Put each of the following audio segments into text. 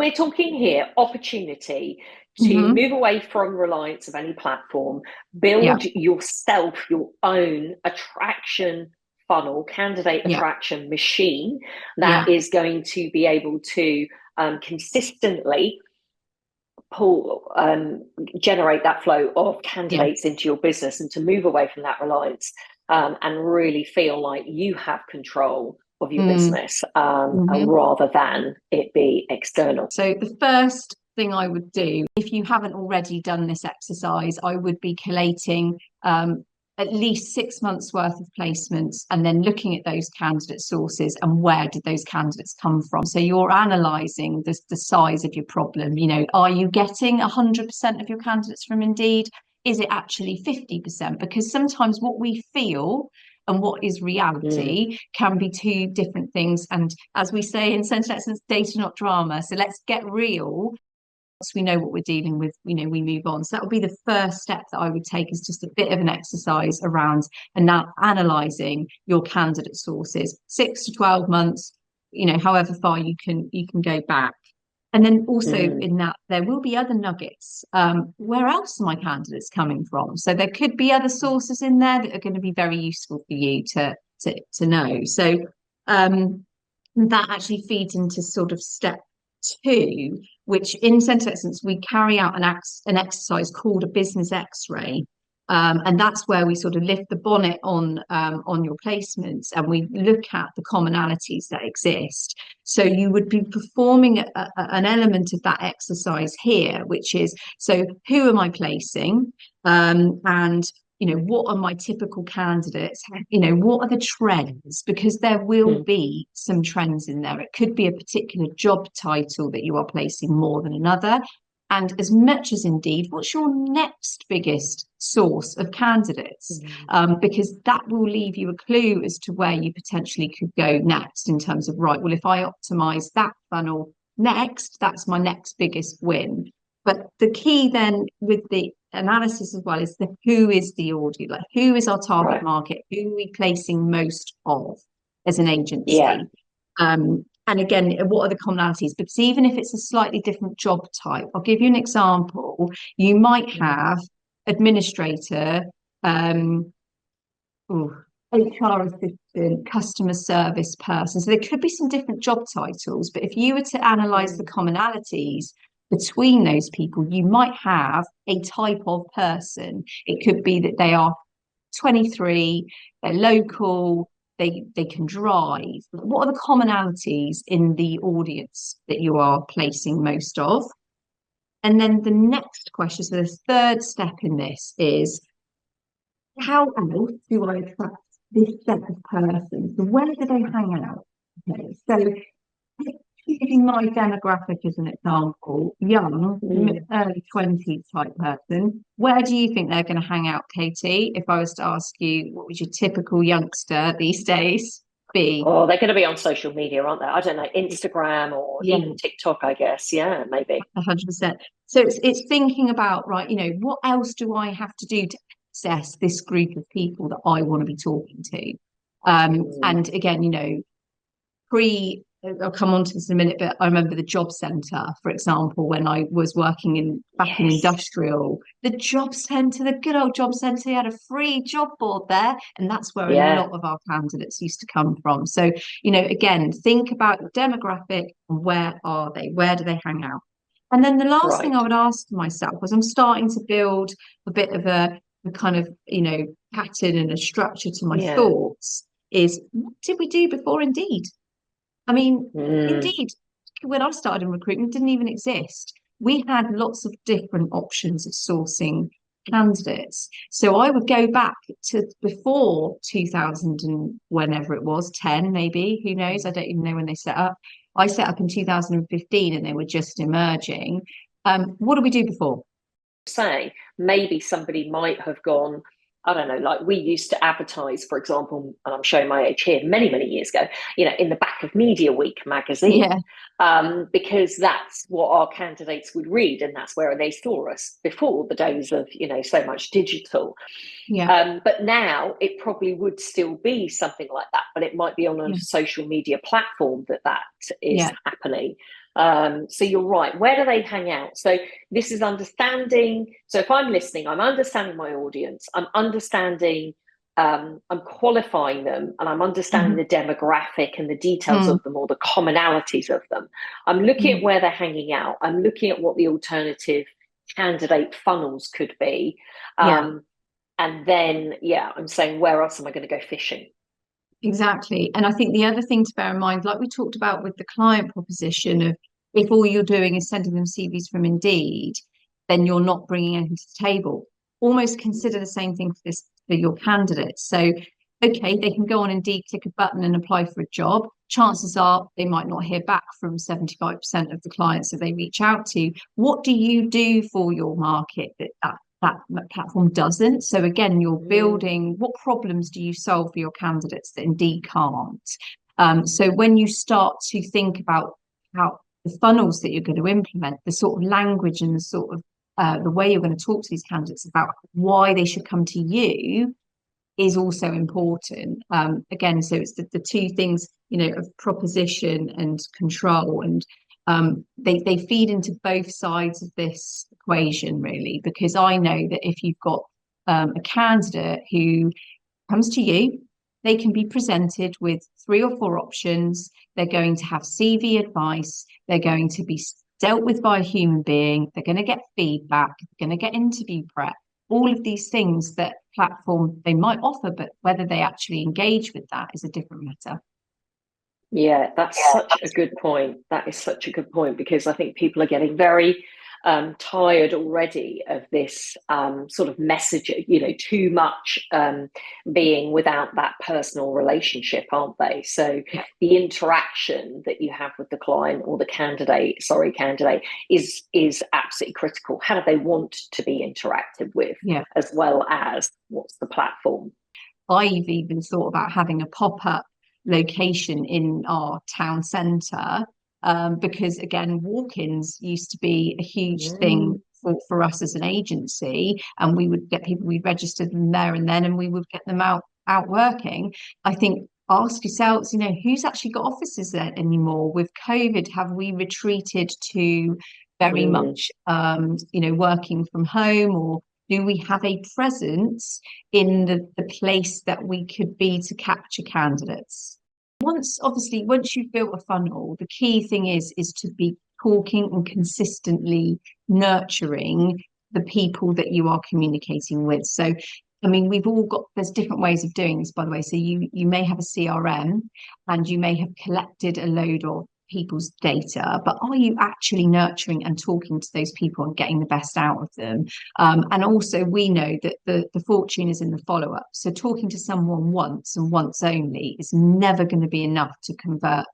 we're talking here opportunity to Hmm. move away from reliance of any platform, Yeah, build yourself your own attraction funnel, candidate yeah, attraction machine that yeah, is going to be able to consistently pull generate that flow of yeah. candidates into your business, and to move away from that reliance, and really feel like you have control of your Mm. business, Hmm. rather than it be external. So the first thing I would do, if you haven't already done this exercise, I would be collating at least 6 months worth of placements and then looking at those candidate sources and where did those candidates come from. So you're analysing the size of your problem. You know, are you getting 100% of your candidates from Indeed? Is it actually 50%? Because sometimes what we feel and what is Mm, reality can be two different things. And as we say in Centre Excellence, data, not drama. So let's get real. Once we know what we're dealing with, you know, we move on. So that would be the first step that I would take, is just a bit of an exercise around and now analysing your candidate sources, 6 to 12 months, you know, however far you can go back. And then also mm, in that, there will be other nuggets. Where else are my candidates coming from? So there could be other sources in there that are going to be very useful for you to know. So um, that actually feeds into sort of step two, which in Centre Excellence we carry out an exercise called a business X-ray. And that's where we sort of lift the bonnet on your placements and we look at the commonalities that exist. So you would be performing an element of that exercise here, which is, so who am I placing? And you know, what are my typical candidates? You know, what are the trends? Because there will mm. be some trends in there. It could be a particular job title that you are placing more than another. And as much as Indeed, what's your next biggest source of candidates? Mm. Because that will leave you a clue as to where you potentially could go next in terms of, right, well, if I optimize that funnel next, that's my next biggest win. But the key then with the analysis as well is the who is the audience, like who is our target Right. market, who are we placing most of as an Yeah. agency, and again, what are the commonalities? Because even if it's a slightly different job type, I'll give you an example. You might Mm. have administrator, um, HR assistant, customer service person. So there could be some different job titles, but if you were to analyze the Mm. commonalities between those people, you might have a type of person. It could be that they are 23, they're local, they can drive. What are the commonalities in the audience that you are placing most of? And then the next question, so the third step in this is, how else do I attract this set of persons? So where do they hang out? Okay, so using my demographic as an example, young, Mm. early 20s type person, where do you think they're going to hang out, Katie? If I was to ask you, what would your typical youngster these days be? Oh, they're going to be on social media, aren't they? I don't know, Instagram or Yeah, even TikTok, I guess. Yeah, maybe. 100%. So it's thinking about, right, you know, what else do I have to do to access this group of people that I want to be talking to? Mm. And again, you know, I'll come on to this in a minute, but I remember the job centre, for example, when I was working in back in Yes. industrial, the job centre, the good old job centre, you had a free job board there, and that's where a Yeah. lot of our candidates used to come from. So, you know, again, think about the demographic and where are they? Where do they hang out? And then the last thing I Right. would ask myself was, I'm starting to build a bit of a kind of, you know, pattern and a structure to my Yeah. thoughts, is what did we do before Indeed? I mean, Mm. Indeed, when I started in recruitment, didn't even exist. We had lots of different options of sourcing candidates. So I would go back to before 2000 and whenever it was, 10 maybe, who knows? I don't even know when they set up. I set up in 2015 and they were just emerging. What did we do before? Say maybe somebody might have gone, I don't know, like we used to advertise, for example, and I'm showing my age here, many, many years ago, in the back of Media Week magazine, Yeah, because that's what our candidates would read, and that's where they saw us before the days of, so much digital. yeah, But now it probably would still be something like that, but it might be on a yeah, social media platform that is yeah. happening. So you're right. Where do they hang out? So this is understanding. So if I'm listening, I'm understanding my audience. I'm understanding. I'm qualifying them, and I'm understanding Mhm. the demographic and the details Mm. of them, or the commonalities of them. I'm looking at Mm. where they're hanging out. I'm looking at what the alternative candidate funnels could be. Yeah. And then, yeah, I'm saying, where else am I going to go fishing? Exactly. And I think the other thing to bear in mind, like we talked about with the client proposition of if all you're doing is sending them CVs from Indeed, then you're not bringing anything to the table. Almost consider the same thing for this for your candidates. So, okay, they can go on Indeed, click a button and apply for a job. Chances are they might not hear back from 75% of the clients that they reach out to. What do you do for your market that platform doesn't? So again, you're Mm, building what problems do you solve for your candidates that Indeed can't? So when you start to think about how the funnels that you're going to implement, the sort of language and the sort of the way you're going to talk to these candidates about why they should come to you is also important. Again, so it's the two things, of proposition and control, and they feed into both sides of this equation, really, because I know that if you've got a candidate who comes to you, they can be presented with three or four options. They're going to have CV advice. They're going to be dealt with by a human being. They're going to get feedback. They're going to get interview prep. All of these things that platform they might offer, but whether they actually engage with that is a different matter. yeah, that's such a good point. That is such a good point, because I think people are getting very tired already of this sort of message, too much being without that personal relationship, aren't they? So Yeah, the interaction that you have with the client or the candidate is absolutely critical. How do they want to be interacted with, yeah. as well as what's the platform? I've even thought about having a pop-up location in our town centre, because again, walk-ins used to be a huge thing Mm. for us as an agency, and we would get people, we registered them there and then, and we would get them out working. I think ask yourselves, who's actually got offices there anymore? With COVID, have we retreated to very Mm. much working from home, or do we have a presence in the place that we could be to capture candidates? Once you've built a funnel, the key thing is to be talking and consistently nurturing the people that you are communicating with. So I mean, there's different ways of doing this, by the way. So you may have a CRM and you may have collected a load of people's data, but are you actually nurturing and talking to those people and getting the best out of them? And also, we know that the fortune is in the follow up. So talking to someone once and once only is never going to be enough to convert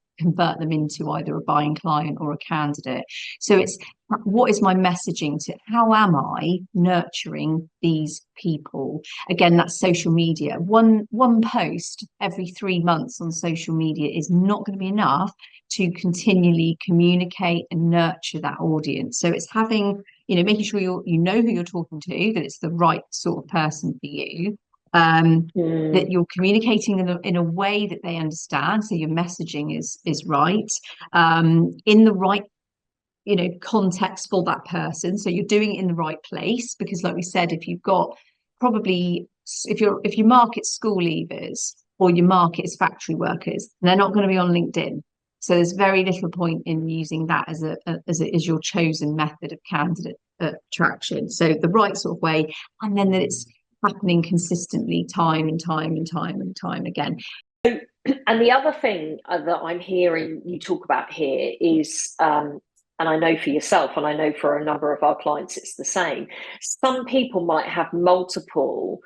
them into either a buying client or a candidate. So it's what is my messaging to how am I nurturing these people? Again, that's social media. One post every 3 months on social media is not going to be enough to continually communicate and nurture that audience. So it's having, making sure you know who you're talking to, that it's the right sort of person for you. That Mm. you're communicating in a way that they understand, so your messaging is right, in the right context for that person, so you're doing it in the right place, because like we said, if you've got probably if you market school leavers or you market as factory workers, they're not going to be on LinkedIn, so there's very little point in using that as your chosen method of candidate attraction. So the right sort of way, and then that it's happening consistently time and time and time and time again. And the other thing that I'm hearing you talk about here is, and I know for yourself, and I know for a number of our clients, it's the same. Some people might have multiple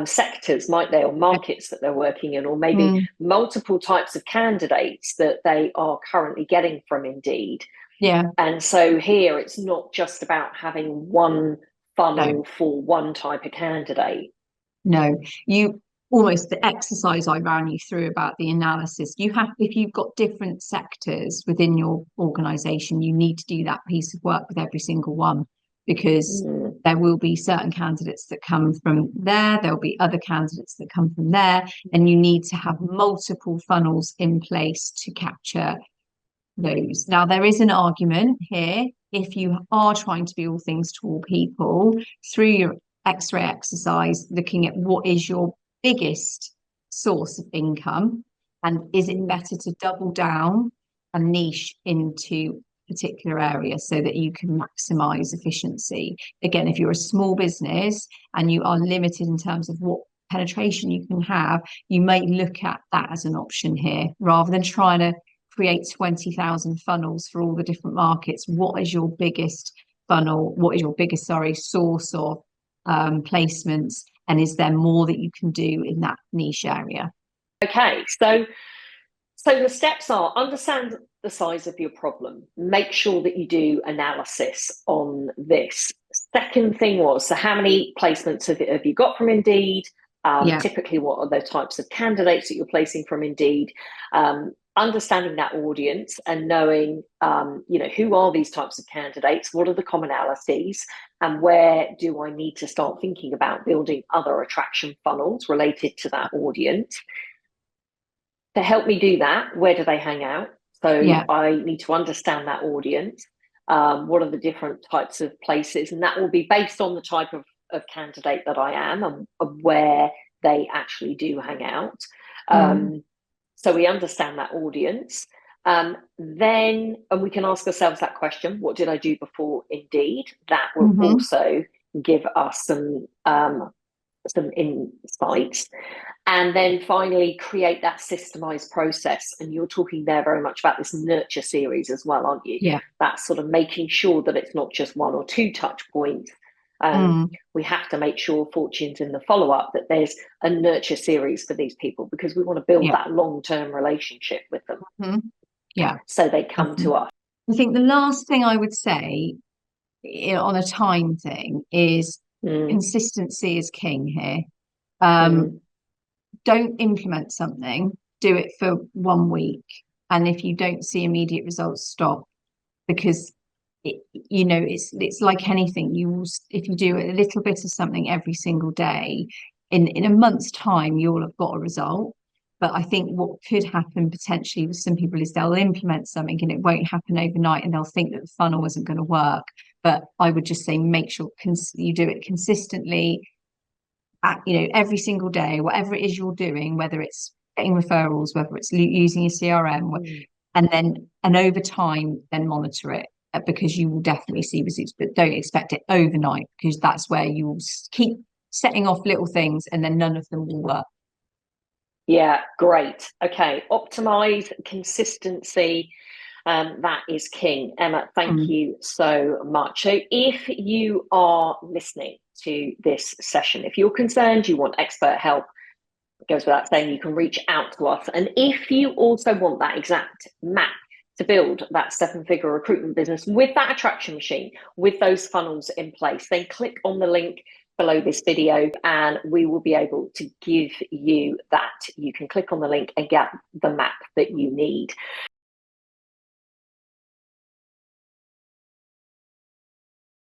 sectors, might they, or markets that they're working in, or maybe Mm, multiple types of candidates that they are currently getting from Indeed. yeah, And so here it's not just about having one no. funnel for one type of candidate. No, you almost the exercise I ran you through about the analysis. If you've got different sectors within your organization, you need to do that piece of work with every single one, because Mm. there will be certain candidates that come from there, there'll be other candidates that come from there, and you need to have multiple funnels in place to capture those. Now, there is an argument here. If you are trying to be all things to all people through your X-ray exercise, looking at what is your biggest source of income, and is it better to double down and niche into a particular area so that you can maximize efficiency? Again, if you're a small business and you are limited in terms of what penetration you can have, you may look at that as an option here rather than trying to create 20,000 funnels for all the different markets. What is your biggest funnel? What is your biggest, source of placements? And is there more that you can do in that niche area? Okay, so the steps are: understand the size of your problem, make sure that you do analysis on this. Second thing was, so how many placements have you got from Indeed? Typically, what are the types of candidates that you're placing from Indeed? Understanding that audience and knowing, who are these types of candidates? What are the commonalities? And where do I need to start thinking about building other attraction funnels related to that audience? To help me do that, where do they hang out? So I need to understand that audience. What are the different types of places? And that will be based on the type of candidate that I am and where they actually do hang out. So we understand that audience. Then we can ask ourselves that question: what did I do before Indeed? That will also give us some insights. And then finally, create that systemized process. And you're talking there very much about this nurture series as well, aren't you? Yeah. That's sort of making sure that it's not just one or two touch points. We have to make sure, Fortune's in the follow-up, that there's a nurture series for these people, because we want to build that long-term relationship with them. So they come to us. I think the last thing I would say on a time thing is consistency is king here. Don't implement something, do it for 1 week, and if you don't see immediate results, stop, because it's like anything. If you do a little bit of something every single day, in a month's time you'll have got a result. But I think what could happen potentially with some people is they'll implement something and it won't happen overnight, and they'll think that the funnel isn't going to work. But I would just say, make sure you do it consistently, every single day, whatever it is you're doing, whether it's getting referrals, whether it's using your CRM, and over time, then monitor it, because you will definitely see results. But don't expect it overnight, because that's where you will keep setting off little things and then none of them will work. Yeah, great. Okay, optimize consistency. That is king. Emma, thank you so much. So if you are listening to this session, if you're concerned, you want expert help, it goes without saying, you can reach out to us. And if you also want that exact map to build that 7-figure recruitment business with that attraction machine, with those funnels in place, then click on the link below this video and we will be able to give you that. You can click on the link and get the map that you need.